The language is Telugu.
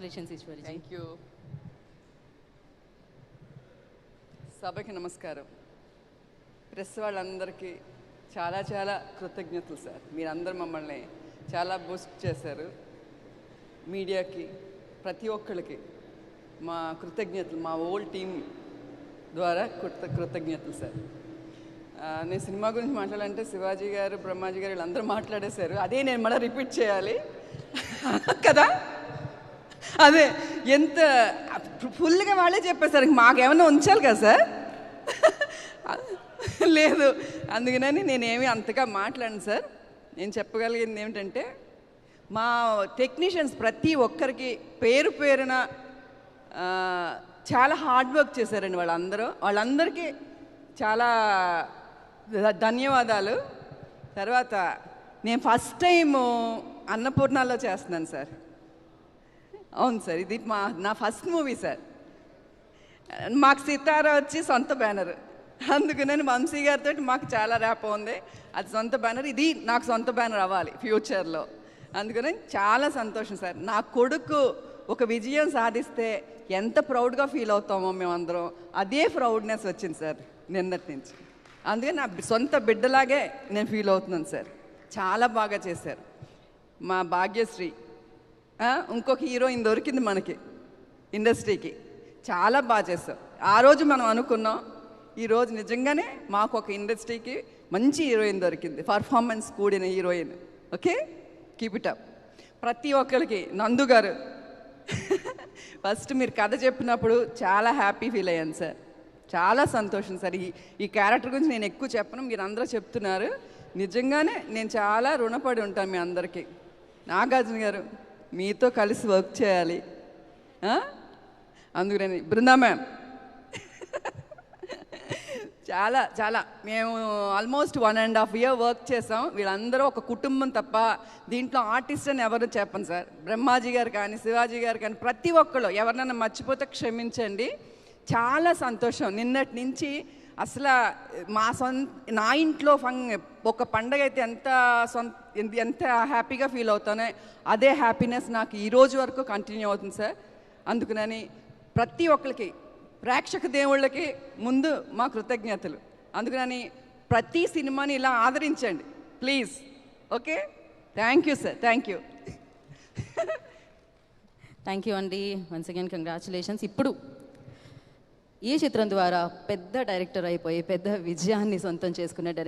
కంగ్రాచులేషన్స్ ఈశ్వరి. Thank you. సభకి నమస్కారం. ప్రెస్ వాళ్ళందరికీ చాలా చాలా కృతజ్ఞతలు సార్. మీరందరూ మమ్మల్ని చాలా బూస్ట్ చేశారు. మీడియాకి ప్రతి ఒక్కరికి మా కృతజ్ఞతలు, మా ఓల్ టీం ద్వారా కృతజ్ఞతలు సార్. నేను సినిమా గురించి మాట్లాడాలంటే శివాజీ గారు, బ్రహ్మాజీ గారు వీళ్ళందరూ మాట్లాడేశారు. అదే నేను మళ్ళీ రిపీట్ చేయాలి కదా. అదే ఎంత ఫుల్గా వాళ్ళే చెప్పేశారు, మాకేమన్నా ఉంచాలి కదా సార్. లేదు, అందుకని నేనేమి అంతగా మాట్లాడను సార్. నేను చెప్పగలిగింది ఏమిటంటే మా టెక్నీషియన్స్ ప్రతి ఒక్కరికి పేరు పేరున చాలా హార్డ్ వర్క్ చేశారండి వాళ్ళందరికీ చాలా ధన్యవాదాలు. తర్వాత నేను ఫస్ట్ టైము అన్నపూర్ణలో చేస్తున్నాను సార్. అవును సార్, ఇది నా ఫస్ట్ మూవీ సార్. మాకు సితారా వచ్చి సొంత బ్యానర్, అందుకని వంశీ గారితో మాకు చాలా ర్యాప్ ఉంది. అది సొంత బ్యానర్, ఇది నాకు సొంత బ్యానర్ అవ్వాలి ఫ్యూచర్లో. అందుకని చాలా సంతోషం సార్. నా కొడుకు ఒక విజయం సాధిస్తే ఎంత ప్రౌడ్గా ఫీల్ అవుతామో మేమందరం, అదే ప్రౌడ్నెస్ వచ్చింది సార్ నిన్నటి నుంచి. అందుకని నా సొంత బిడ్డలాగే నేను ఫీల్ అవుతున్నాను సార్. చాలా బాగా చేశారు. మా భాగ్యశ్రీ ఇంకొక హీరోయిన్ దొరికింది మనకి ఇండస్ట్రీకి, చాలా బాగా చేశారు. ఆ రోజు మనం అనుకున్నాం, ఈరోజు నిజంగానే మాకు ఒక ఇండస్ట్రీకి మంచి హీరోయిన్ దొరికింది, పర్ఫార్మెన్స్ కూడిన heroine. Okay, keep it up. ప్రతి ఒక్కరికి నందు గారు ఫస్ట్ మీరు కథ చెప్పినప్పుడు చాలా హ్యాపీ ఫీల్ అయ్యాను సార్. చాలా సంతోషం సార్. ఈ క్యారెక్టర్ గురించి నేను ఎక్కువ చెప్పను, మీరు అందరూ చెప్తున్నారు. నిజంగానే నేను చాలా రుణపడి ఉంటాను మీ అందరికీ. నాగార్జున గారు, మీతో కలిసి వర్క్ చేయాలి. అందుకని బృందా మ్యామ్ చాలా చాలా మేము ఆల్మోస్ట్ 1.5 year వర్క్ చేసాం. వీళ్ళందరూ ఒక కుటుంబం తప్ప దీంట్లో ఆర్టిస్ట్ అని ఎవరు చెప్పను సార్. బ్రహ్మాజీ గారు కానీ, శివాజీ గారు కానీ, ప్రతి ఒక్కళ్ళు ఎవరినైనా మర్చిపోతే క్షమించండి. చాలా సంతోషం. నిన్నటి నుంచి అసలు నా ఇంట్లో ఒక పండగ అయితే ఎంత హ్యాపీగా ఫీల్ అవుతానో అదే హ్యాపీనెస్ నాకు ఈ రోజు వరకు కంటిన్యూ అవుతుంది సార్. అందుకని ప్రతి ఒక్కరికి, ప్రేక్షక దేవుళ్ళకి ముందు మా కృతజ్ఞతలు. అందుకని ప్రతి సినిమాని ఇలా ఆదరించండి please. Okay, thank you sir. Thank you. Thank you అండి. Once again congratulations. ఇప్పుడు ఈ చిత్రం ద్వారా పెద్ద డైరెక్టర్ అయిపోయి పెద్ద విజయాన్ని సొంతం చేసుకునే డైరెక్టర్